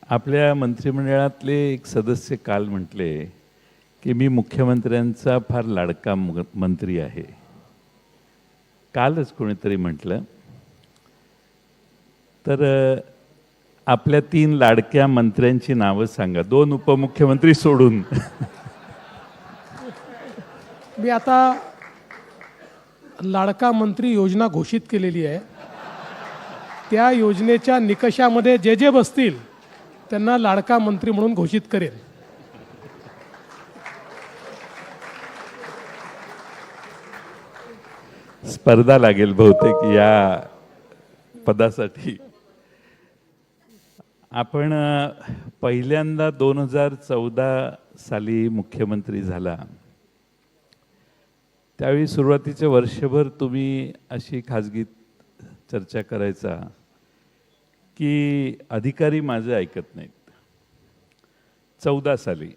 आपल्या मंत्रिमंडळातले एक सदस्य काल म्हटले की मी मुख्यमंत्र्यांचा फार लाडका मंत्री आहे. कालच कोणीतरी म्हटलं. तर आपल्या 3 लाडक्या मंत्र्यांची नावं सांगा, 2 उपमुख्यमंत्री सोडून. मी आता लाडका मंत्री योजना घोषित केलेली आहे. त्या योजनेच्या निकषामध्ये जे जे बसतील त्यांना लाडका मंत्री म्हणून घोषित करेन. स्पर्धा लागेल बहुतेक या पदासाठी. आपण पहिल्यांदा 2014 साली मुख्यमंत्री झाला. त्यावेळी सुरुवातीचे वर्षभर तुम्ही अशी खाजगी चर्चा करायचा की अधिकारी माझं ऐकत नाहीत. 14 साली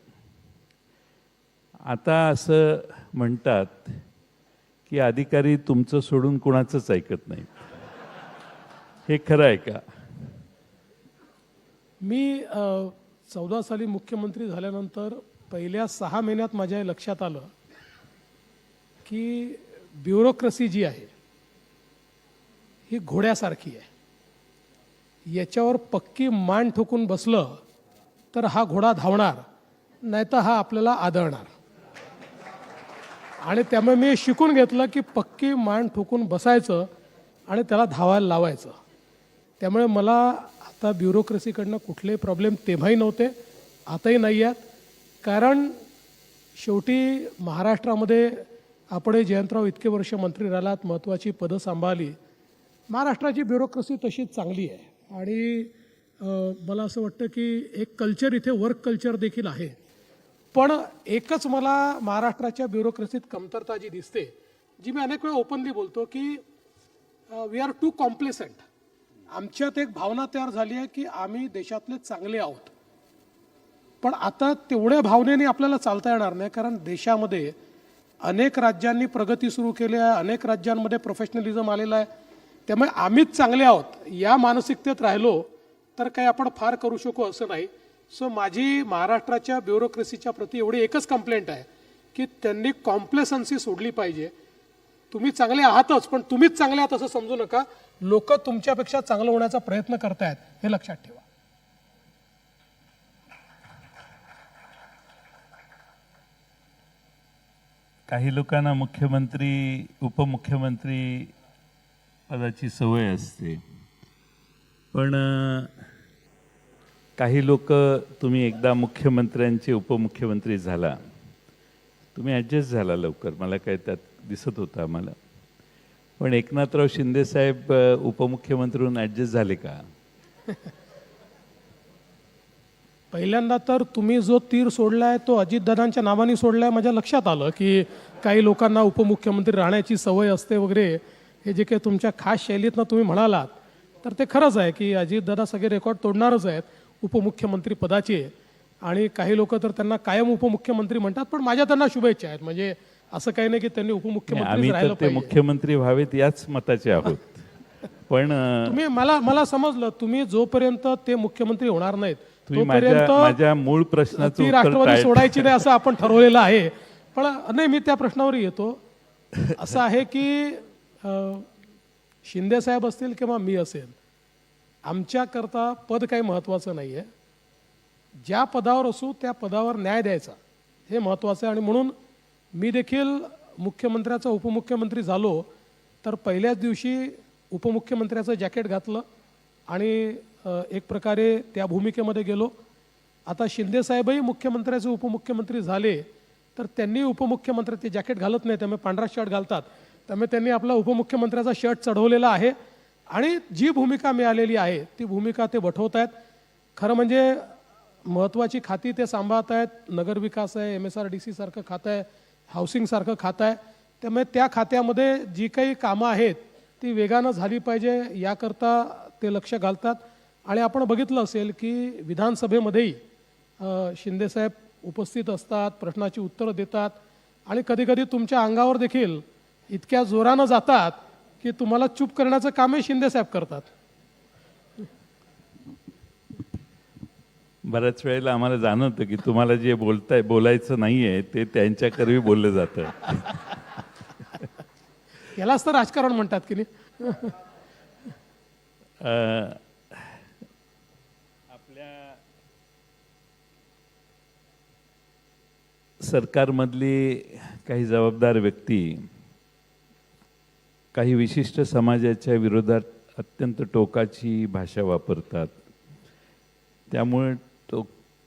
आता असं म्हणतात की अधिकारी तुमचं सोडून कुणाचंच ऐकत नाहीत. हे खरं आहे का? मी 14 साली मुख्यमंत्री झाल्यानंतर पहिल्या 6 महिन्यात माझ्या हे लक्षात आलं की ब्युरोक्रेसी जी आहे ही घोड्यासारखी आहे. याच्यावर पक्की मान ठोकून बसलं तर हा घोडा धावणार, नाहीतर हा आपल्याला आदळणार. आणि त्यामुळे मी शिकून घेतलं की पक्की मान ठोकून बसायचं आणि त्याला धावायला लावायचं. त्यामुळे मला आता ब्युरोक्रेसीकडनं कुठलेही प्रॉब्लेम तेव्हाही नव्हते, आताही नाही आहेत. कारण शेवटी महाराष्ट्रामध्ये आपण जयंतराव इतके वर्ष मंत्री राहिलात, महत्त्वाची पदं सांभाळली. महाराष्ट्राची ब्युरोक्रेसी तशीच चांगली आहे. आणि मला असं वाटतं की एक कल्चर इथे वर्क कल्चर देखील आहे. पण एकच मला महाराष्ट्राच्या ब्युरोक्रेसीत कमतरता जी दिसते, जी मी अनेक वेळा ओपनली बोलतो की वी आर टू कॉम्प्लेसंट. आमच्यात एक भावना तयार झाली आहे की आम्ही देशातले चांगले आहोत. पण आता तेवढ्या भावनेने आपल्याला चालता येणार नाही. कारण देशामध्ये अनेक राज्यांनी प्रगती सुरू केली आहे, अनेक राज्यांमध्ये प्रोफेशनलिझम आलेलं आहे. त्यामुळे आम्हीच चांगले आहोत या मानसिकतेत राहिलो तर काही आपण फार करू शकू असं नाही. सो माझी महाराष्ट्राच्या ब्युरोक्रेसीच्या प्रती एवढी एकच कंप्लेंट आहे की त्यांनी कॉम्प्लेसन्सी सोडली पाहिजे. तुम्ही चांगले आहातच, पण तुम्हीच चांगले आहात असं समजू नका. लोक तुमच्यापेक्षा चांगलं होण्याचा प्रयत्न करतायत, हे लक्षात ठेवा. काही लोकांना मुख्यमंत्री उपमुख्यमंत्री पदाची सवय असते. पण काही लोक, तुम्ही एकदा मुख्यमंत्र्यांचे उपमुख्यमंत्री झाला, तुम्ही ॲडजस्ट झाला लवकर, मला काय त्यात दिसत होतं आम्हाला. पण एकनाथराव शिंदे साहेब उपमुख्यमंत्री म्हणून ॲडजस्ट झाले का? पहिल्यांदा तर तुम्ही जो तीर सोडलाय तो अजितदादांच्या नावाने सोडलाय. माझ्या लक्षात आलं की काही लोकांना उपमुख्यमंत्री राहण्याची सवय असते वगैरे. हे जे काही तुमच्या खास शैलीतनं तुम्ही म्हणालात तर ते खरंच आहे की अजितदादा सगळे रेकॉर्ड तोडणारच आहेत उपमुख्यमंत्री पदाचे. आणि काही लोक तर त्यांना कायम उपमुख्यमंत्री म्हणतात. पण माझ्या त्यांना शुभेच्छा आहेत. म्हणजे असं काही नाही की त्यांनी उपमुख्यमंत्री राहिलं पाहिजे. मुख्यमंत्री व्हावेत याच मताचे आहोत. पण तुम्ही मला समजलं, तुम्ही जोपर्यंत ते मुख्यमंत्री होणार नाहीत माझ्या मूळ प्रश्नाचं ती राष्ट्रवादी सोडायची नाही असं आपण ठरवलेलं आहे. पण नाही, मी त्या प्रश्नावर येतो. असं आहे की शिंदे साहेब असतील किंवा मी असेल, आमच्याकरता पद काही महत्त्वाचं नाही आहे. ज्या पदावर असू त्या पदावर न्याय द्यायचा हे महत्त्वाचं आहे. आणि म्हणून मी देखील मुख्यमंत्र्याचा उपमुख्यमंत्री झालो तर पहिल्याच दिवशी उपमुख्यमंत्र्याचं जॅकेट घातलं आणि एक प्रकारे त्या भूमिकेमध्ये गेलो. आता शिंदेसाहेबही मुख्यमंत्र्याचे उपमुख्यमंत्री झाले तर त्यांनी उपमुख्यमंत्र्याचे जॅकेट घालत नाही, त्यामुळे पांढरा शर्ट घालतात. त्यामुळे त्यांनी आपला उपमुख्यमंत्र्याचा शर्ट चढवलेला आहे आणि जी भूमिका मिळालेली आहे ती भूमिका ते वठवत आहेत. खरं म्हणजे महत्त्वाची खाती ते सांभाळत आहेत. नगरविकास आहे, MSRDC सारखं खातं आहे, हाऊसिंग सारखं खातं आहे. त्यामुळे त्या खात्यामध्ये जी काही कामं आहेत ती वेगानं झाली पाहिजे याकरता ते लक्ष घालतात. आणि आपण बघितलं असेल की विधानसभेमध्येही शिंदेसाहेब उपस्थित असतात, प्रश्नाची उत्तरं देतात आणि कधीकधी तुमच्या अंगावर देखील इतक्या जोरानं जातात की तुम्हाला चूप करण्याचं कामही शिंदेसाहेब करतात. बऱ्याच वेळेला आम्हाला जाणवतं की तुम्हाला जे बोलायचं नाहीये ते त्यांच्याकरवी बोललं जातं. यालाच तर राजकारण म्हणतात की नाही. आपल्या सरकारमधली काही जबाबदार व्यक्ती काही विशिष्ट समाजाच्या विरोधात अत्यंत टोकाची भाषा वापरतात. त्यामुळे तो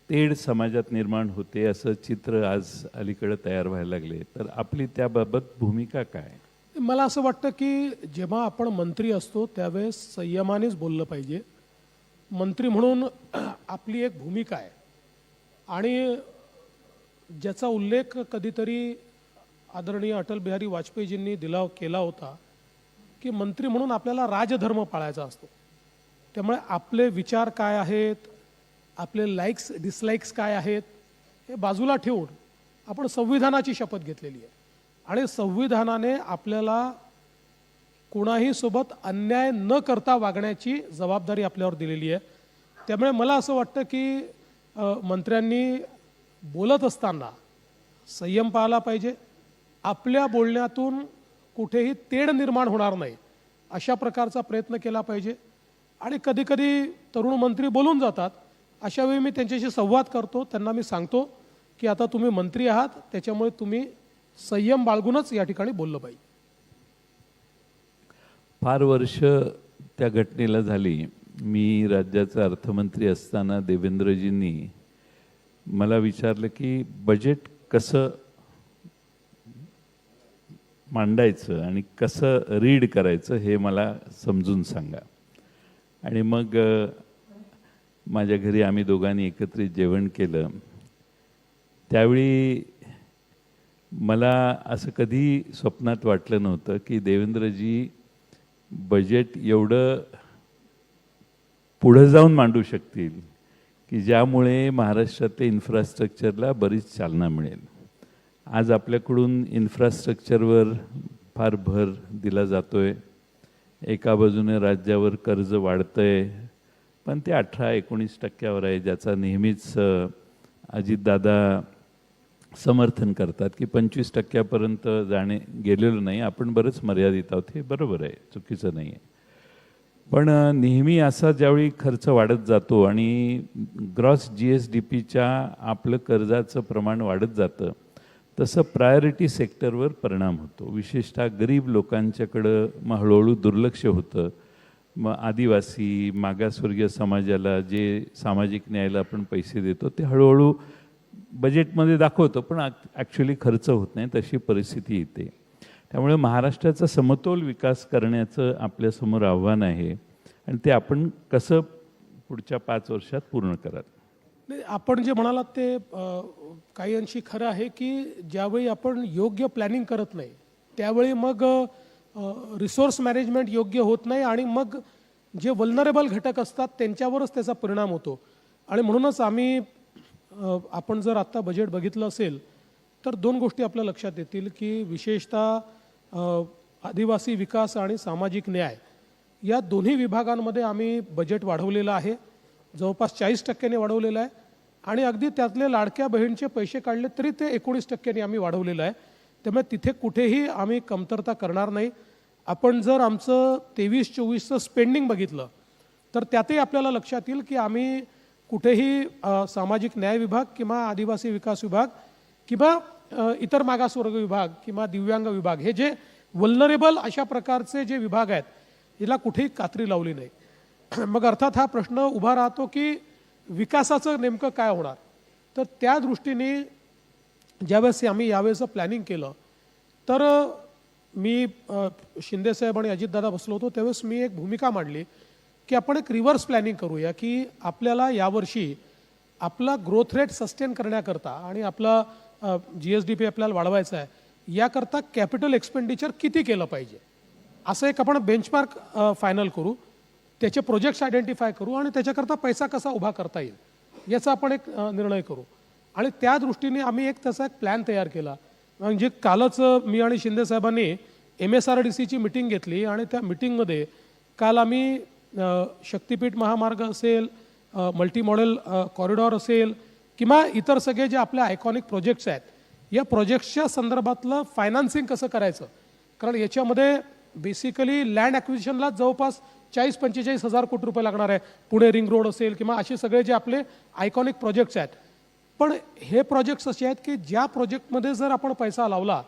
तेढ समाजात निर्माण होते असं चित्र आज अलीकडे तयार व्हायला लागले. तर आपली त्याबाबत भूमिका काय? मला असं वाटतं की जेव्हा आपण मंत्री असतो त्यावेळेस संयमानेच बोललं पाहिजे. मंत्री म्हणून आपली एक भूमिका आहे आणि ज्याचा उल्लेख कधीतरी आदरणीय अटल बिहारी वाजपेयीजींनी केला होता की मंत्री म्हणून आपल्याला राजधर्म पाळायचा असतो. त्यामुळे आपले विचार काय आहेत, आपले लाईक्स डिसलाईक्स काय आहेत हे बाजूला ठेवून आपण संविधानाची शपथ घेतलेली आहे आणि संविधानाने आपल्याला कोणाही सोबत अन्याय न करता वागण्याची जबाबदारी आपल्यावर दिलेली आहे. त्यामुळे मला असं वाटतं की मंत्र्यांनी बोलत असताना संयम पाळला पाहिजे. आपल्या बोलण्यातून कुठेही तेढ निर्माण होणार नाही अशा प्रकारचा प्रयत्न केला पाहिजे. आणि कधीकधी तरुण मंत्री बोलून जातात, अशावेळी मी त्यांच्याशी संवाद करतो. त्यांना मी सांगतो की आता तुम्ही मंत्री आहात, त्याच्यामुळे तुम्ही संयम बाळगूनच या ठिकाणी बोललं पाहिजे. फार वर्ष त्या घटनेला झाली. मी राज्याचा अर्थमंत्री असताना देवेंद्रजींनी मला विचारलं की बजेट कसं मांडायचं आणि कसं रीड करायचं हे मला समजून सांगा. आणि मग माझ्या घरी आम्ही दोघांनी एकत्रित जेवण केलं. त्यावेळी मला असं कधी स्वप्नात वाटलं नव्हतं की देवेंद्रजी बजेट एवढं पुढं जाऊन मांडू शकतील की ज्यामुळे महाराष्ट्रातल्या इन्फ्रास्ट्रक्चरला बरीच चालना मिळेल. आज आपल्याकडून इन्फ्रास्ट्रक्चरवर फार भर दिला जातोय. एका बाजूने राज्यावर कर्ज वाढतंय, पण ते 18-19% आहे, ज्याचा नेहमीच अजितदादा समर्थन करतात की 25% जाणे गेलेलं नाही, आपण बरंच मर्यादित आहोत. हे बरोबर आहे, चुकीचं नाही आहे. पण नेहमी असा ज्यावेळी खर्च वाढत जातो आणि ग्रॉस GSDPच्या आपलं कर्जाचं प्रमाण वाढत जातं, तसं प्रायोरिटी सेक्टरवर परिणाम होतो. विशेषतः गरीब लोकांच्याकडं मग हळूहळू दुर्लक्ष होतं. मग आदिवासी मागासवर्गीय समाजाला जे सामाजिक न्यायाला आपण पैसे देतो ते हळूहळू बजेटमध्ये दाखवतो, पण ॲक्च्युली खर्च होत नाही, तशी परिस्थिती येते. त्यामुळे महाराष्ट्राचा समतोल विकास करण्याचं आपल्यासमोर आव्हान आहे आणि ते आपण कसं पुढच्या 5 वर्षात पूर्ण कराल. नाही, आपण जे म्हणालात ते काही अंशी खरं आहे की ज्यावेळी आपण योग्य प्लॅनिंग करत नाही त्यावेळी मग रिसोर्स मॅनेजमेंट योग्य होत नाही आणि मग जे वल्नरेबल घटक असतात त्यांच्यावरच त्याचा परिणाम होतो. आणि म्हणूनच आपण जर आत्ता बजेट बघितलं असेल तर 2 गोष्टी आपल्या लक्षात येतील की विशेषतः आदिवासी विकास आणि सामाजिक न्याय या दोन्ही विभागांमध्ये आम्ही बजेट वाढवलेलं आहे, जवळपास 40% वाढवलेलं आहे. आणि अगदी त्यातले लाडक्या बहिणीचे पैसे काढले तरी ते 19% आम्ही वाढवलेलं आहे. त्यामुळे तिथे कुठेही आम्ही कमतरता करणार नाही. आपण जर आमचं 23-24चं स्पेंडिंग बघितलं तर त्यातही आपल्याला लक्षात येईल की आम्ही कुठेही सामाजिक न्याय विभाग किंवा आदिवासी विकास विभाग किंवा इतर मागासवर्ग विभाग किंवा दिव्यांग विभाग हे जे वल्नरेबल अशा प्रकारचे जे विभाग आहेत याला कुठेही कात्री लावली नाही. मग अर्थात हा प्रश्न उभा राहतो की विकासाचं नेमकं काय होणार. तर त्या दृष्टीने ज्यावेळेस आम्ही यावेळेचं प्लॅनिंग केलं तर मी शिंदेसाहेब आणि अजितदादा बसलो होतो त्यावेळेस मी एक भूमिका मांडली की आपण एक रिव्हर्स प्लॅनिंग करूया की आपल्याला यावर्षी आपला ग्रोथ रेट सस्टेन करण्याकरता आणि आपला GSDP आपल्याला वाढवायचा आहे, याकरता कॅपिटल एक्सपेंडिचर किती केलं पाहिजे असं एक आपण बेंचमार्क फायनल करू, त्याचे प्रोजेक्ट्स आयडेंटिफाय करू आणि त्याच्याकरता पैसा कसा उभा करता येईल याचा आपण एक निर्णय करू. आणि त्या दृष्टीने आम्ही एक तसा एक प्लॅन तयार केला. म्हणजे कालच मी आणि शिंदेसाहेबांनी MSRDCची मीटिंग घेतली आणि त्या मीटिंगमध्ये काल आम्ही शक्तिपीठ महामार्ग असेल, मल्टी मॉडेल कॉरिडॉर असेल किंवा इतर सगळे जे आपले आयकॉनिक प्रोजेक्ट्स आहेत, या प्रोजेक्ट्सच्या संदर्भातलं फायनान्सिंग कसं करायचं. कारण याच्यामध्ये बेसिकली लँड ॲक्विजिशनला जवळपास 40-45 हजार कोटी रुपये लागणार आहे. पुणे रिंग रोड असेल किंवा असे सगळे जे आपले आयकॉनिक प्रोजेक्ट्स आहेत. पण हे प्रोजेक्ट्स असे आहेत की ज्या प्रोजेक्टमध्ये जर आपण पैसा लावला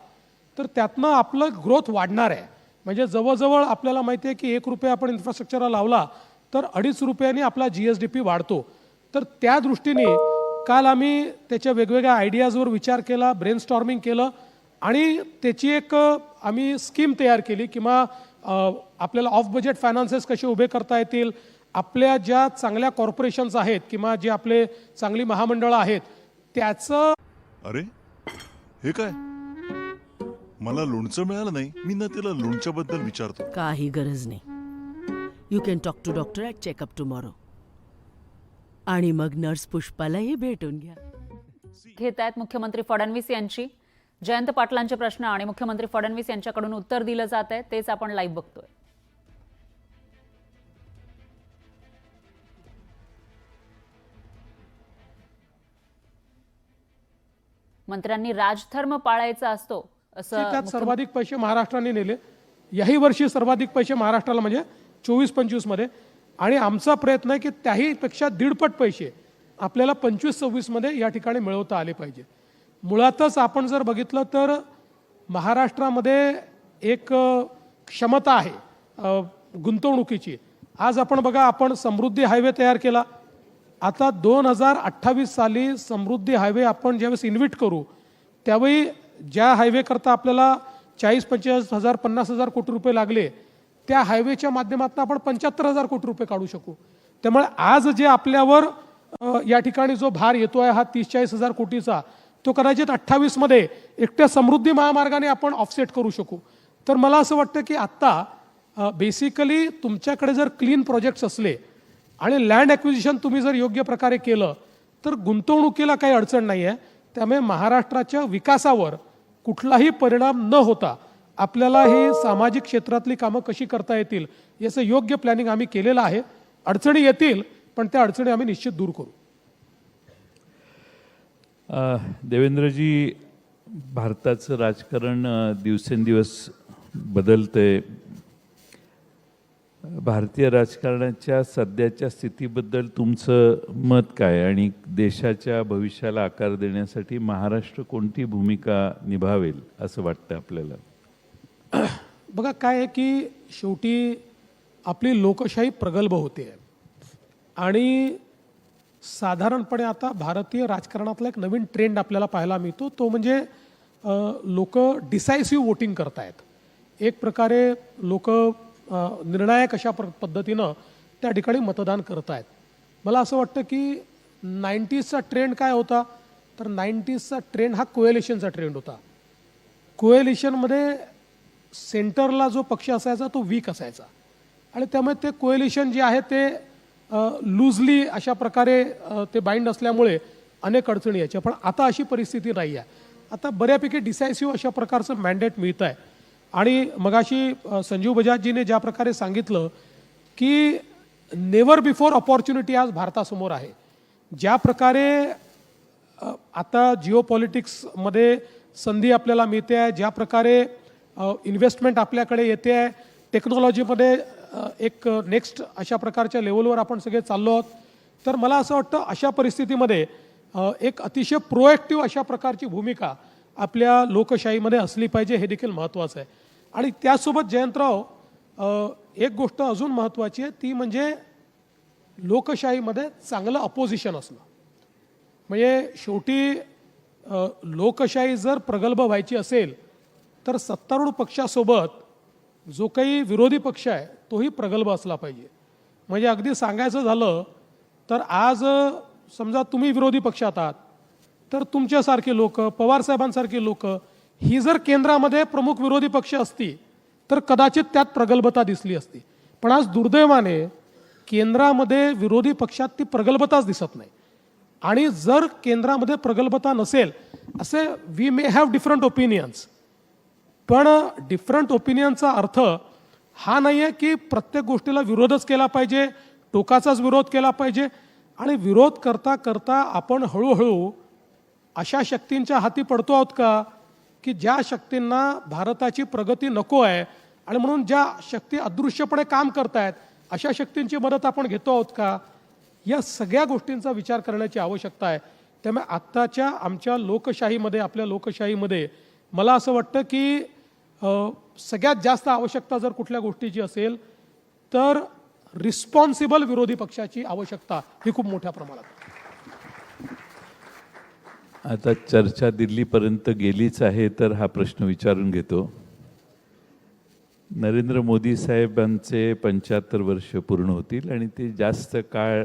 तर त्यातनं आपलं ग्रोथ वाढणार आहे. म्हणजे जवळजवळ आपल्याला माहिती आहे की 1 रुपया आपण इन्फ्रास्ट्रक्चरला लावला तर 2.5 रुपयांनी आपला GSDP वाढतो. तर त्या दृष्टीने काल आम्ही त्याच्या वेगवेगळ्या आयडियाजवर विचार केला, ब्रेनस्टॉर्मिंग केलं आणि त्याची एक आम्ही स्कीम तयार केली किंवा आपल्याला ऑफ बजेट फायनान्सेस कसे उभे करता येतील. आपल्या ज्या चांगल्या कॉर्पोरेशन्स आहेत किंवा जे आपले चांगली महामंडळं आहेत त्याचं. अरे हे काय, मला लोणचं मिळालं नाही. मी ना तिला लोणच्याबद्दल विचारतो. काही गरज नाही. You can talk to doctor at checkup tomorrow. आणि मग नर्स पुष्पालाही भेटून घ्या. घेत आहेत मुख्यमंत्री फडणवीस यांची. जयंत पाटलांचे प्रश्न आणि मुख्यमंत्री फडणवीस यांच्याकडून उत्तर दिलं जात आहे, तेच आपण लाईव्ह बघतोय. मंत्र्यांनी राजधर्म पाळायचा असतो असं त्यात सर्वाधिक पैसे महाराष्ट्राने नेले. याही वर्षी सर्वाधिक पैसे महाराष्ट्राला म्हणजे 24-25 मध्ये. आणि आमचा प्रयत्न आहे की त्याही पेक्षा 1.5 पैसे आपल्याला 25-26 मध्ये या ठिकाणी मिळवता आले पाहिजे. मुळातच आपण जर बघितलं तर महाराष्ट्रामध्ये एक क्षमता आहे गुंतवणुकीची. आज आपण बघा, आपण समृद्धी हायवे तयार केला. आता 2028 साली समृद्धी हायवे आपण ज्यावेळेस इन्व्हिट करू त्यावेळी ज्या हायवे करता आपल्याला 40-45 हजार 50 हजार कोटी रुपये लागले, त्या हायवेच्या माध्यमातून आपण 75,000 कोटी रुपये काढू शकू. त्यामुळे आज जे आपल्यावर या ठिकाणी जो भार येतो आहे हा 30-40 हजार कोटीचा, तो कदाचित 28 मध्ये एकट्या समृद्धी महामार्गाने आपण ऑफसेट करू शकू. तर मला असं वाटतं की आत्ता बेसिकली तुमच्याकडे जर क्लीन प्रोजेक्ट्स असले आणि लँड ॲक्विजिशन तुम्ही जर योग्य प्रकारे केलं तर गुंतवणुकीला काही अडचण नाही आहे. त्यामुळे महाराष्ट्राच्या विकासावर कुठलाही परिणाम न होता आपल्याला ही सामाजिक क्षेत्रातली कामं कशी करता येतील याचं योग्य प्लॅनिंग आम्ही केलेलं आहे. अडचणी येतील पण त्या अडचणी आम्ही निश्चित दूर करू. देवेंद्रजी, भारताचं राजकारण दिवसेंदिवस बदलतंय. भारतीय राजकारणाच्या सध्याच्या स्थितीबद्दल तुमचं मत काय आणि देशाच्या भविष्याला आकार देण्यासाठी महाराष्ट्र कोणती भूमिका निभावेल असं वाटतं आपल्याला? बघा काय आहे की शेवटी आपली लोकशाही प्रगल्भ होते आणि साधारणपणे आता भारतीय राजकारणातला एक नवीन ट्रेंड आपल्याला पाहायला मिळतो. तो म्हणजे लोक डिसायसिव्ह वोटिंग करतायत. एक प्रकारे लोक निर्णायक अशा पद्धतीनं त्या ठिकाणी मतदान करतायत. मला असं वाटतं की 90sचा ट्रेंड काय होता तर 90sचा ट्रेंड हा कोएलिशनचा ट्रेंड होता. कोएलिशनमध्ये सेंटरला जो पक्ष असायचा तो वीक असायचा आणि त्यामुळे ते कोएलिशन जे आहे ते लूजली अशा प्रकारे ते बाइंड असल्यामुळे अनेक अडचणी यायच्या. पण आता अशी परिस्थिती नाही आहे. आता बऱ्यापैकी डिसायसिव्ह अशा प्रकारचं मॅन्डेट मिळतं आहे. आणि मगाशी संजीव बजाजजीने ज्या प्रकारे सांगितलं की नेव्हर बिफोर ऑपॉर्च्युनिटी आज भारतासमोर आहे. ज्या प्रकारे आता जिओ पॉलिटिक्समध्ये संधी आपल्याला मिळते आहे, ज्या प्रकारे इन्व्हेस्टमेंट आपल्याकडे येते आहे, टेक्नॉलॉजीमध्ये एक नेक्स्ट अशा प्रकारच्या लेवलवर आपण सगळे चाललो आहोत. तर मला असं वाटतं अशा परिस्थितीमध्ये एक अतिशय प्रोएक्टिव्ह अशा प्रकारची भूमिका आपल्या लोकशाहीमध्ये असली पाहिजे, हे देखील महत्त्वाचं आहे. आणि त्यासोबत जयंतराव, एक गोष्ट अजून महत्त्वाची आहे ती म्हणजे लोकशाहीमध्ये चांगलं अपोजिशन असणं. म्हणजे शेवटी लोकशाही जर प्रगल्भ व्हायची असेल तर सत्तारूढ पक्षासोबत जो काही विरोधी पक्ष आहे तोही प्रगल्भ असला पाहिजे. म्हणजे अगदी सांगायचं झालं तर आज समजा तुम्ही विरोधी पक्षात आहात तर तुमच्यासारखे लोक, पवारसाहेबांसारखे लोक ही जर केंद्रामध्ये प्रमुख विरोधी पक्ष असती तर कदाचित त्यात प्रगल्भता दिसली असती. पण आज दुर्दैवाने केंद्रामध्ये विरोधी पक्षात ती प्रगल्भताच दिसत नाही. आणि जर केंद्रामध्ये प्रगल्भता नसेल, असे we may have different opinions, पण डिफरंट ओपिनियनचा अर्थ हा नाही आहे की प्रत्येक गोष्टीला विरोधच केला पाहिजे, टोकाचाच विरोध केला पाहिजे. आणि विरोध करता करता आपण हळूहळू अशा शक्तींच्या हाती पडतो आहोत का की ज्या शक्तींना भारताची प्रगती नको आहे आणि म्हणून ज्या शक्ती अदृश्यपणे काम करतायत अशा शक्तींची मदत आपण घेतो आहोत का? या सगळ्या गोष्टींचा विचार करण्याची आवश्यकता आहे. त्यामुळे आत्ताच्या आमच्या लोकशाहीमध्ये, आपल्या लोकशाहीमध्ये मला असं वाटतं की सगळ्यात जास्त आवश्यकता जर कुठल्या गोष्टीची असेल तर रिस्पॉन्सिबल विरोधी पक्षाची आवश्यकता ही खूप मोठ्या प्रमाणात. आता चर्चा दिल्लीपर्यंत गेलीच आहे तर हा प्रश्न विचारून घेतो. नरेंद्र मोदी साहेबांचे 75 वर्ष पूर्ण होतील आणि ते जास्त काळ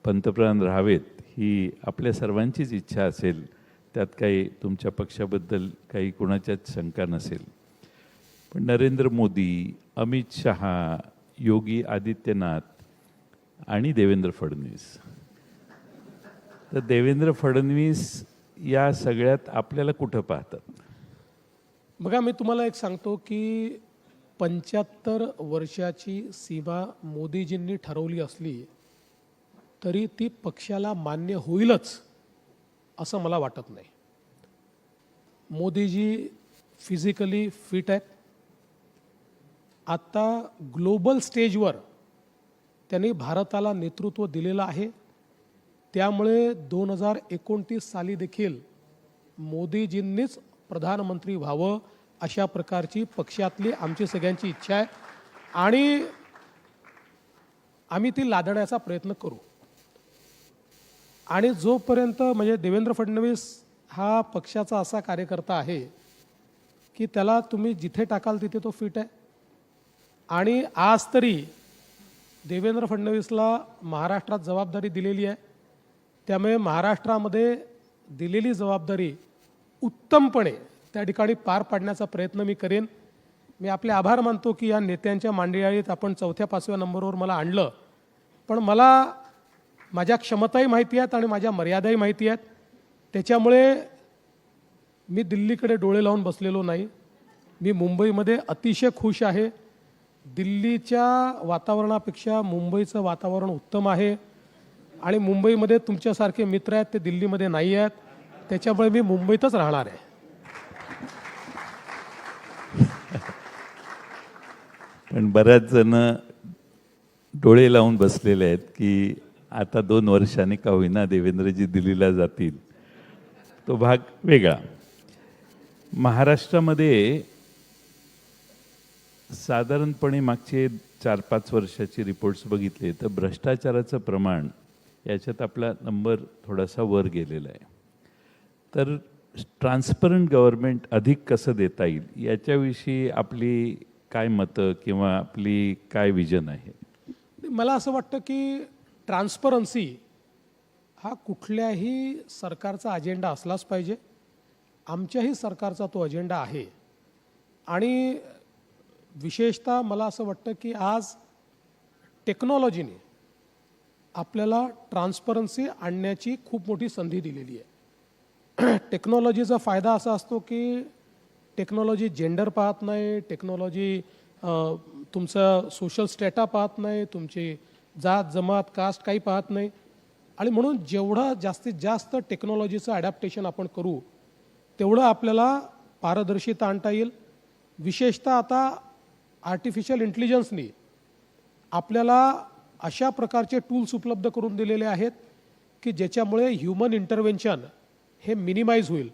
पंतप्रधान राहावेत ही आपल्या सर्वांचीच इच्छा असेल. त्यात काही तुमच्या पक्षाबद्दल काही कोणाच्याच शंका नसेल. पण नरेंद्र मोदी, अमित शहा, योगी आदित्यनाथ आणि देवेंद्र फडणवीस, तर देवेंद्र फडणवीस या सगळ्यात आपल्याला कुठं पाहतात? बघा, मी तुम्हाला एक सांगतो की 75 वर्षाची सीमा मोदीजींनी ठरवली असली तरी ती पक्षाला मान्य होईलच असं मला वाटत नाही. मोदीजी फिजिकली फिट आहेत. आता ग्लोबल स्टेजवर त्यांनी भारताला नेतृत्व दिलेलं आहे. त्यामुळे 2029 साली देखील मोदीजींनीच प्रधानमंत्री व्हावं अशा प्रकारची पक्षातली आमची सगळ्यांची इच्छा आहे आणि आम्ही ती लादण्याचा प्रयत्न करू. आणि जोपर्यंत म्हणजे देवेंद्र फडणवीस हा पक्षाचा असा कार्यकर्ता आहे की त्याला तुम्ही जिथे टाकाल तिथे तो फिट आहे. आणि आज तरी देवेंद्र फडणवीसला महाराष्ट्रात जबाबदारी दिलेली आहे. त्यामुळे महाराष्ट्रामध्ये दिलेली जबाबदारी उत्तमपणे त्या ठिकाणी पार पाडण्याचा प्रयत्न मी करेन. मी आपले आभार मानतो की या नेत्यांच्या मांडियाळीत आपण 4-5व्या नंबरवर मला आणलं. पण मला माझ्या क्षमताही माहिती आहेत आणि माझ्या मर्यादाही माहिती आहेत. त्याच्यामुळे मी दिल्लीकडे डोळे लावून बसलेलो नाही. मी मुंबईमध्ये अतिशय खुश आहे. दिल्लीच्या वातावरणापेक्षा मुंबईचं वातावरण उत्तम आहे आणि मुंबईमध्ये तुमच्यासारखे मित्र आहेत ते दिल्लीमध्ये नाही आहेत. त्याच्यामुळे मी मुंबईतच राहणार आहे. पण बऱ्याच जण डोळे लावून बसलेले आहेत की आता 2 वर्षांनी का होईना देवेंद्रजी दिल्लीला जातील. तो भाग वेगळा. महाराष्ट्रामध्ये साधारणपणे मागचे 4-5 वर्षाचे रिपोर्ट्स बघितले तर भ्रष्टाचाराचं प्रमाण याच्यात आपला नंबर थोडासा वर गेलेला आहे. तर ट्रान्सपरंट गव्हर्नमेंट अधिक कसं देता येईल याच्याविषयी आपली काय मतं किंवा आपली काय विजन आहे? मला असं वाटतं की ट्रान्सपरन्सी हा कुठल्याही सरकारचा अजेंडा असलाच पाहिजे. आमच्याही सरकारचा तो अजेंडा आहे. आणि विशेषतः मला असं वाटतं की आज टेक्नॉलॉजीने आपल्याला ट्रान्सपरन्सी आणण्याची खूप मोठी संधी दिलेली आहे. टेक्नॉलॉजीचा फायदा असा असतो की टेक्नॉलॉजी जेंडर पाहत नाही, टेक्नॉलॉजी तुमचा सोशल स्टेटा पाहत नाही, तुमची जात जमात कास्ट काही पाहत नाही. आणि म्हणून जेवढं जास्तीत जास्त टेक्नॉलॉजीचं ॲडॅप्टेशन आपण करू तेवढं आपल्याला पारदर्शिता आणता येईल. विशेषतः आता आर्टिफिशियल इंटेलिजन्सनी आपल्याला अशा प्रकारचे टूल्स उपलब्ध करून दिलेले आहेत की ज्याच्यामुळे ह्युमन इंटरव्हेन्शन हे मिनिमाइज होईल.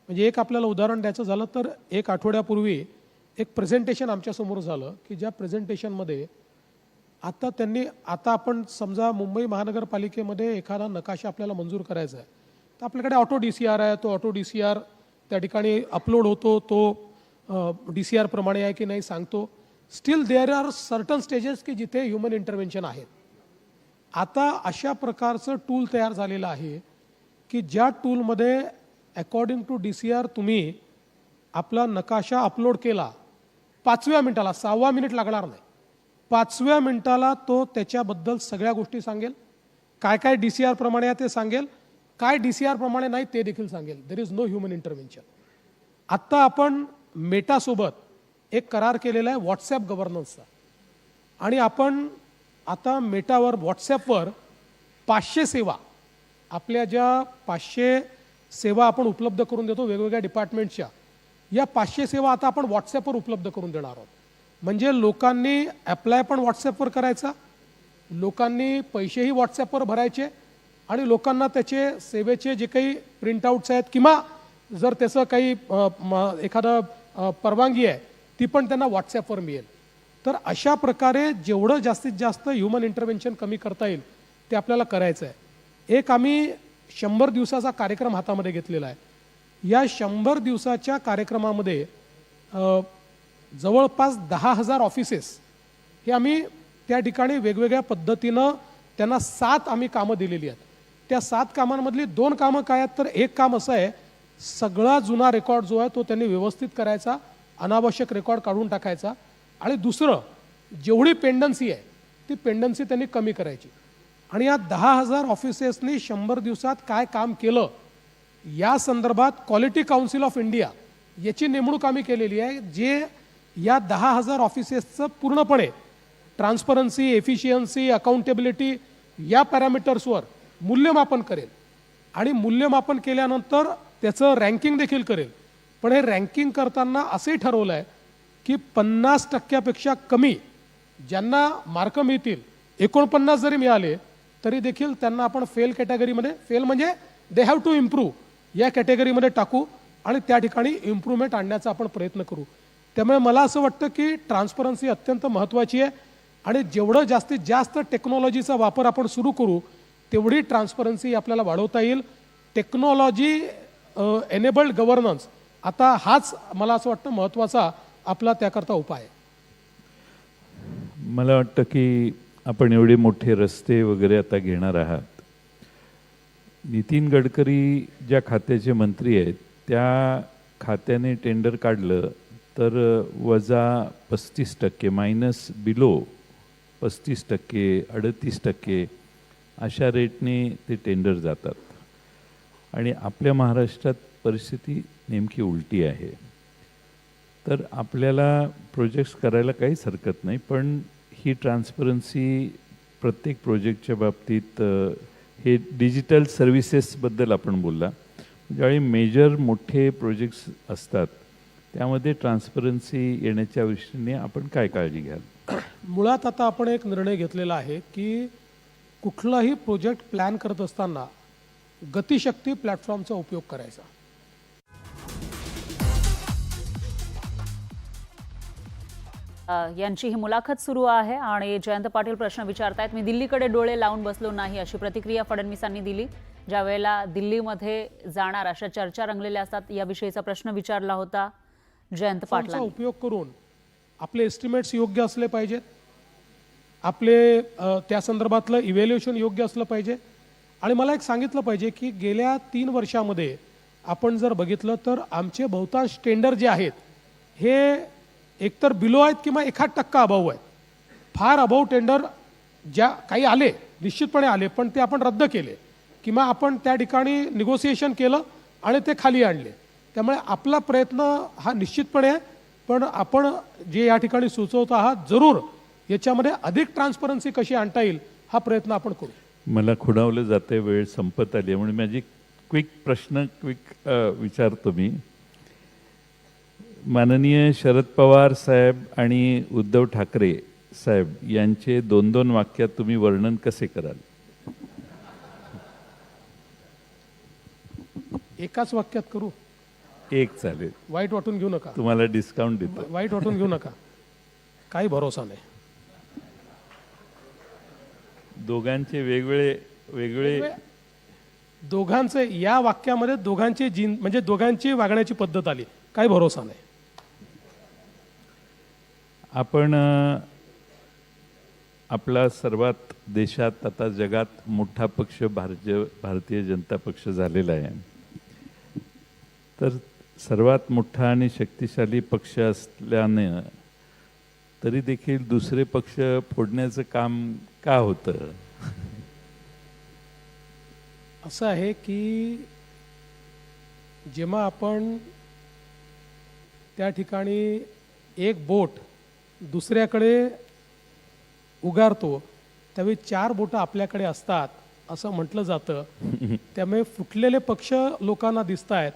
म्हणजे एक आपल्याला उदाहरण द्यायचं झालं तर 1 आठवड्यापूर्वी एक प्रेझेंटेशन आमच्यासमोर झालं की ज्या प्रेझेंटेशनमध्ये आता आपण समजा मुंबई महानगरपालिकेमध्ये एखादा नकाशा आपल्याला मंजूर करायचा आहे तर आपल्याकडे ऑटो DCR आहे. तो ऑटो DCR त्या ठिकाणी अपलोड होतो. तो DCR प्रमाणे आहे की नाही सांगतो. Still there are certain stages की जिथे ह्युमन इंटरव्हेन्शन आहे. आता अशा प्रकारचं टूल तयार झालेलं आहे की ज्या टूलमध्ये अकॉर्डिंग टू DCR तुम्ही आपला नकाशा अपलोड केला 5व्या मिनिटाला, 6वा मिनिट लागणार नाही, 5व्या मिनिटाला तो त्याच्याबद्दल सगळ्या गोष्टी सांगेल. काय काय DCR प्रमाणे आहे ते सांगेल, काय DCR प्रमाणे नाही ते देखील सांगेल. There is no human intervention. आत्ता आपण मेटासोबत एक करार केलेला आहे व्हॉट्सॲप गव्हर्नन्सचा. आणि आपण आता मेटावर व्हॉट्सॲपवर 500 सेवा, आपल्या ज्या 500 सेवा आपण उपलब्ध करून देतो वेगवेगळ्या डिपार्टमेंटच्या, या 500 सेवा आता आपण व्हॉट्सॲपवर उपलब्ध करून देणार आहोत. म्हणजे लोकांनी ॲप्लाय पण व्हॉट्सॲपवर करायचा, लोकांनी पैसेही व्हॉट्सॲपवर भरायचे आणि लोकांना त्याचे सेवेचे जे काही प्रिंटआउट्स आहेत किंवा जर त्याचं काही एखादं परवानगी आहे ती पण त्यांना व्हॉट्सॲपवर मिळेल. तर अशा प्रकारे जेवढं जास्तीत जास्त ह्युमन इंटरव्हेन्शन कमी करता येईल ते आपल्याला करायचं आहे. एक आम्ही 100 दिवसाचा कार्यक्रम हातामध्ये घेतलेला आहे. या 100 दिवसाच्या कार्यक्रमामध्ये जवळपास 10,000 ऑफिसेस हे आम्ही त्या ठिकाणी वेगवेगळ्या पद्धतीनं त्यांना 7 आम्ही कामं दिलेली आहेत. त्या 7 कामांमधली 2 कामं काय आहेत, तर एक काम असं आहे, सगळा जुना रेकॉर्ड जो आहे तो त्यांनी व्यवस्थित करायचा, अनावश्यक रेकॉर्ड काढून टाकायचा, आणि दुसरं जेवढी पेंडन्सी आहे ती पेंडन्सी त्यांनी कमी करायची. आणि या 10,000 ऑफिसेसनी 100 दिवसात काय काम केलं या संदर्भात क्वालिटी काउन्सिल ऑफ इंडिया याची नेमणूक आम्ही केलेली आहे, जे या 10,000 ऑफिसेसचं पूर्णपणे ट्रान्सपरन्सी, एफिशियन्सी, अकाउंटेबिलिटी या पॅरामीटर्सवर मूल्यमापन करेल. आणि मूल्यमापन केल्यानंतर त्याचं रँकिंग देखील करेल. पण हे रँकिंग करताना असंही ठरवलं आहे की 50% कमी ज्यांना मार्क मिळतील, 49 जरी मिळाले तरी देखील त्यांना आपण फेल कॅटेगरीमध्ये, फेल म्हणजे दे हॅव टू इम्प्रूव्ह, या कॅटेगरीमध्ये टाकू आणि त्या ठिकाणी इम्प्रूव्हमेंट आणण्याचा आपण प्रयत्न करू. त्यामुळे मला असं वाटतं की ट्रान्सपरन्सी अत्यंत महत्त्वाची आहे आणि जेवढं जास्तीत जास्त टेक्नॉलॉजीचा वापर आपण सुरू करू तेवढी ट्रान्सपरन्सी आपल्याला वाढवता येईल. टेक्नॉलॉजी एनेबल्ड गव्हर्नन्स आता हाच मला असं वाटतं महत्त्वाचा आपला त्याकरता उपाय आहे. मला वाटतं की आपण एवढे मोठे रस्ते वगैरे आता घेणार आहात. नितीन गडकरी ज्या खात्याचे मंत्री आहेत त्या खात्याने टेंडर काढलं तर वजा 35%, मायनस बिलो 35%, 38% अशा रेटने ते टेंडर जातात. आणि आपल्या महाराष्ट्रात परिस्थिती नेमकी उलटी आहे. तर आपल्याला प्रोजेक्ट्स करायला काहीच हरकत नाही, पण ही ट्रान्सपरन्सी प्रत्येक प्रोजेक्टच्या बाबतीत हे डिजिटल सर्व्हिसेसबद्दल आपण बोलला, ज्यावेळी मेजर मोठे प्रोजेक्ट्स असतात त्यामध्ये ट्रान्सपरन्सी येण्याच्या दृष्टीने आपण काय काळजी घ्याल? मुळात आता आपण एक निर्णय घेतलेला आहे की कुठलाही प्रोजेक्ट प्लॅन करत असताना गतिशक्ती प्लॅटफॉर्मचा उपयोग करायचा. यांची ही मुलाखत सुरू आहे आणि जयंत पाटील प्रश्न विचारतायत. मी दिल्लीकडे डोळे लावून बसलो नाही अशी प्रतिक्रिया फडणवीसांनी दिली. ज्या वेळेला दिल्लीमध्ये जाणार अशा चर्चा रंगलेल्या असतात याविषयीचा प्रश्न विचारला होता जयंत पाटलांनी. उपयोग करून आपले एस्टिमेट्स योग्य असले पाहिजेत, आपले त्या संदर्भातलं इव्हॅल्युएशन योग्य असलं पाहिजे. आणि मला एक सांगितलं पाहिजे की गेल्या 3 वर्षामध्ये आपण जर बघितलं तर आमचे बहुतांश टेंडर जे आहेत हे एकतर बिलो आहेत किंवा 1% अभाव आहेत. फार अभाव टेंडर ज्या काही आले निश्चितपणे आले, पण ते आपण रद्द केले किंवा आपण त्या ठिकाणी निगोसिएशन केलं आणि ते खाली आणले. त्यामुळे आपला प्रयत्न हा निश्चितपणे आहे, पण आपण जे या ठिकाणी सुचवत आहात जरूर याच्यामध्ये अधिक ट्रान्सपरन्सी कशी आणता येईल हा प्रयत्न आपण करू. मला खुणावलं जाते, वेळ संपत आली, म्हणून माझी प्रश्न विचारतो मी. माननीय शरद पवार साहेब आणि उद्धव ठाकरे साहेब यांचे 2-2 वाक्यात तुम्ही वर्णन कसे कराल? एकाच वाक्यात करू? एक चालेल. वाईट वाटून घेऊ नका. तुम्हाला डिस्काउंट देतो. वाईट वाटून घेऊ नका, काही भरोसा नाही. दोघांचे वेगळे दोघांचे या वाक्यामध्ये दोघांचे म्हणजे दोघांची वागण्याची पद्धत आली, काही भरोसा नाही. आपण आपला सर्वात देशात आता जगात मोठा पक्ष भारतीय जनता पक्ष झालेला आहे. तर सर्वात मोठा आणि शक्तिशाली पक्ष असल्याने तरी देखील दुसरे पक्ष फोडण्याचं काम का होतं? असं आहे की जेव्हा आपण त्या ठिकाणी एक बोट दुसऱ्याकडे उगारतो त्यावेळी 4 बोटं आपल्याकडे असतात असं म्हटलं जातं. त्यामुळे फुटलेले पक्ष लोकांना दिसत आहेत,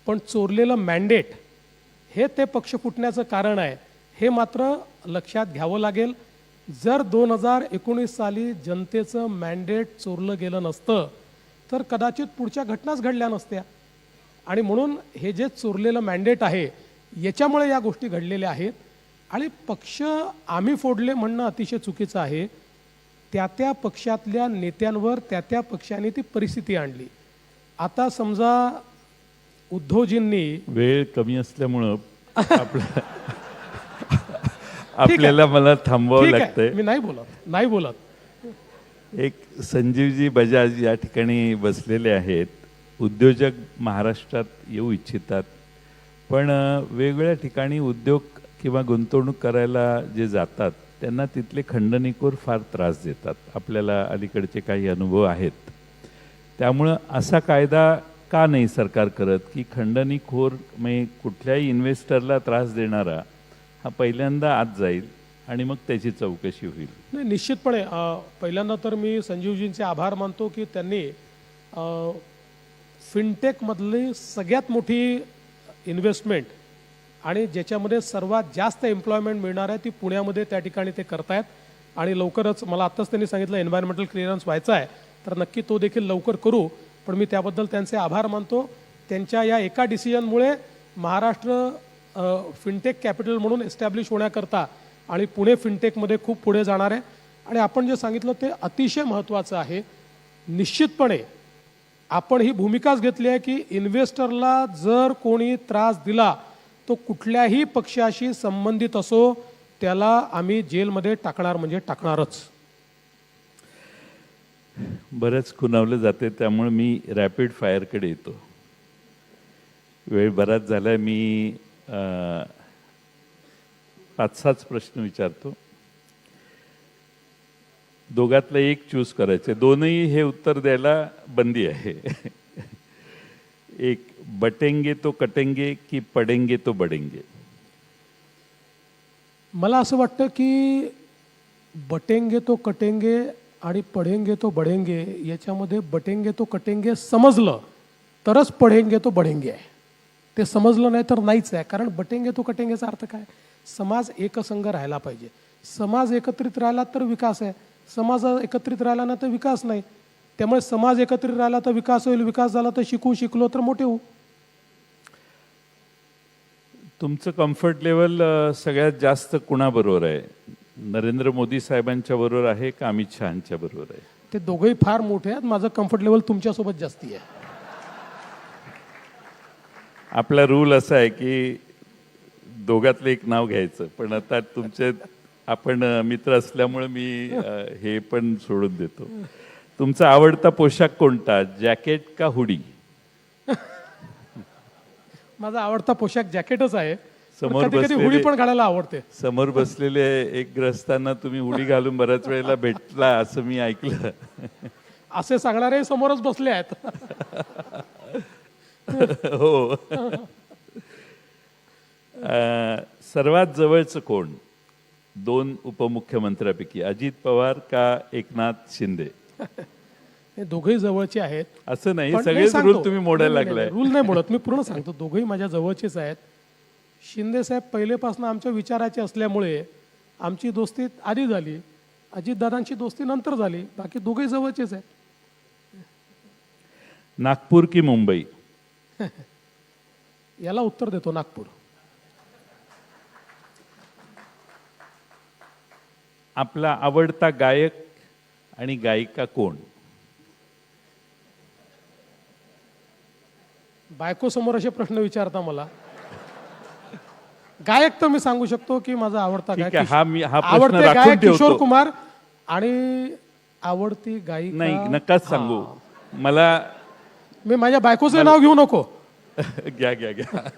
पण चोरलेलं मॅन्डेट हे ते पक्ष फुटण्याचं कारण आहे, हे मात्र लक्षात घ्यावं लागेल. जर 2019 साली जनतेचं मॅन्डेट चोरलं गेलं नसतं तर कदाचित पुढच्या घटनाच घडल्या नसत्या. आणि म्हणून हे जे चोरलेलं मॅन्डेट आहे याच्यामुळे या गोष्टी घडलेल्या आहेत. आणि पक्ष आम्ही फोडले म्हणणं अतिशय चुकीचं आहे. त्या पक्षातल्या नेत्यांवर त्या पक्षाने ती परिस्थिती आणली. आता समजा उद्धवजींनी वेळ कमी असल्यामुळं आपल्याला मला थांबवावं ठीक आहे, लागतंय. मी नाही बोलत. एक संजीवजी बजाज या ठिकाणी बसलेले आहेत. उद्योजक महाराष्ट्रात येऊ इच्छितात, पण वेगवेगळ्या ठिकाणी उद्योग किंवा गुंतवणूक करायला जे जातात त्यांना तिथले खंडणीखोर फार त्रास देतात. आपल्याला अलीकडचे काही अनुभव आहेत. त्यामुळं असा कायदा का नाही सरकार करत की खंडणीखोर म्हणजे कुठल्याही इन्व्हेस्टरला त्रास देणारा हा पहिल्यांदा आत जाईल आणि मग त्याची चौकशी होईल. नाही, निश्चितपणे पहिल्यांदा तर मी संजीवजींचे आभार मानतो की त्यांनी फिनटेकमधली सगळ्यात मोठी इन्व्हेस्टमेंट आणि ज्याच्यामध्ये सर्वात जास्त एम्प्लॉयमेंट मिळणार आहे ती पुण्यामध्ये त्या ठिकाणी ते करतायत. आणि लवकरच मला आत्ताच त्यांनी सांगितलं एन्व्हायरमेंटल क्लिअरन्स व्हायचा आहे, तर नक्की तो देखील लवकर करू. पण मी त्याबद्दल त्यांचे आभार मानतो. त्यांच्या या एका डिसिजनमुळे महाराष्ट्र फिनटेक कॅपिटल म्हणून एस्टॅब्लिश होण्याकरता आणि पुणे फिनटेकमध्ये खूप पुढे जाणार आहे. आणि आपण जे सांगितलं ते अतिशय महत्त्वाचं आहे. निश्चितपणे आपण ही भूमिकाच घेतली आहे की इन्व्हेस्टरला जर कोणी त्रास दिला तो कुठल्याही पक्षाशी संबंधित असो त्याला आम्ही जेलमध्ये टाकणार म्हणजे टाकणारच. बरंच खुणावलं जाते, त्यामुळे मी रॅपिड फायरकडे येतो. वेळ बराच झाला. मी 5-6 प्रश्न विचारतो. दोघातलं एक चूज करायचे. दोनही हे उत्तर द्यायला बंदी आहे. एक, बटेंगे तो कटेंगे की पडेंगे तो बडेंगे? मला असं वाटतं की बटेंगे तो कटेंगे आणि पढेंगे तो बढेंगे याच्यामध्ये बटेंगे तो कटेंगे समजलं तरच पढेंगे तो बढेंगे आहे. ते समजलं नाही तर नाहीच आहे. कारण बटेंगे तो कटेंगेचा अर्थ काय? समाज एकसंघ राहायला पाहिजे. समाज एकत्रित राहिला तर विकास आहे. समाज एकत्रित राहिला ना तर विकास नाही. त्यामुळे समाज एकत्रित राहिला तर विकास होईल. विकास झाला तर शिकलो तर मोठे होऊ. तुमचं कम्फर्ट लेवल सगळ्यात जास्त कुणाबरोबर आहे? नरेंद्र मोदी साहेबांच्या बरोबर आहे का अमित शहांच्या बरोबर आहे? ते दोघंही फार मोठे आहेत. माझं कम्फर्ट लेवल तुमच्यासोबत जास्ती आहे. आपला रूल असा आहे की दोघातलं एक नाव घ्यायचं, पण आता तुमचे आपण मित्र असल्यामुळे मी हे पण सोडून देतो. तुमचा आवडता पोशाख कोणता? जॅकेट का हुडी? माझा आवडता पोशाख जॅकेटच आहे. समोर कधी कधी हुडी पण घालायला आवडते. समोर बसलेले एक ग्रस्तांना तुम्ही हुडी घालून बऱ्याच वेळेला भेटला असं मी ऐकलं. असे सांगणारे समोरच बसले आहेत. हो. सर्वात जवळचं कोण 2 उपमुख्यमंत्र्यांपैकी? अजित पवार का एकनाथ शिंदे? हे दोघेही जवळचे आहेत. असं नाही, पण मी सगळेच सांगतो. रूल तुम्ही मोडायला नाही, लागलाय. रूल नाही मोडत. मी पूर्ण सांगतो. दोघेही माझ्या जवळचेच आहेत. शिंदे साहेब पहिलेपासून आमच्या विचाराचे असल्यामुळे आमची दोस्ती आधी झाली. अजितदादांची दोस्ती नंतर झाली. बाकी दोघेही जवळचेच आहेत. नागपूर की मुंबई? याला उत्तर देतो नागपूर. आपला आवडता गायक आणि गायिका कोण? बायको समोर असे प्रश्न विचारता मला. गायक तर मी सांगू शकतो की माझा आवडता ठीक गायक आहे, हा प्रश्न आवडते राखून गायक ठेवतो. किशोर कुमार आणि आवडती गायिका नाही, नकाच सांगू मला. मी माझ्या बायकोचं नाव घेऊ नको. घ्या घ्या घ्या.